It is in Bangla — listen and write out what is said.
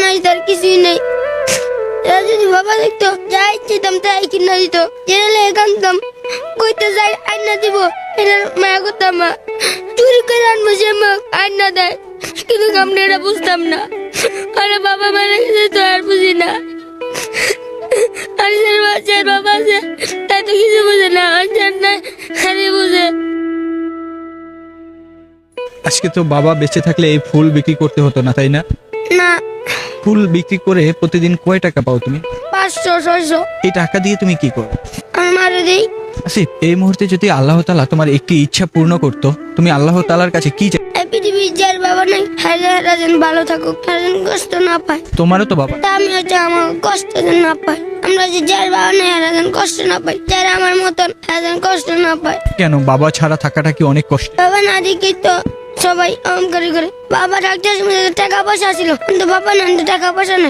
নাই, তার কিছুই নেই। এরা যদি বাবা দেখতো, যাই চিতাম তাই কিনা দিত। জেলে কানতাম, কইতে যাই আইনা দিব, এটার মায়া করতাম মা। চুরি করে আনবো, সে মা আইনা দেয়, কিন্তু আমরা এটা বুঝতাম না। আরে বাবা মারা গেছে তো আর বুঝি না। আর যার বাচ্চার বাবা আছে তাই তো কিছু বুঝে না, আর যার নাই খালি বুঝে। আজকে তো বাবা বেঁচে থাকলে এই ফুল বিক্রি করতে হতো না, তাই না? না, ফুল বিক্রি করে প্রতিদিন কয় টাকা পাও তুমি? 500-600 এই টাকা দিয়ে তুমি কি করো? আমি মারে দিই। আসিফ, এই মুহূর্তে যদি আল্লাহ তাআলা তোমার একটি ইচ্ছা পূর্ণ করতো, তুমি আল্লাহ তাআলার কাছে কি চাই? এই পৃথিবীর যার বাবা নাই, হেরা যেন ভালো থাকুক, হেরা যেন কষ্ট না পায়। তোমারও তো বাবা। তা আমি হচ্ছে আমার কষ্ট যেন না পায়। আমরা যে যার বাবা নেই, হেরা যেন কষ্ট না পায়। যারা আমার মতন, হেরা যেন কষ্ট না পায়। কেন, বাবা ছাড়া থাকাটা কি অনেক কষ্ট? বাবা না দেখি তো সবাই অহংকারী করে। বাবা ডাক্তার টাকা পয়সা ছিল, কিন্তু বাবা না, টাকা পয়সা নেই।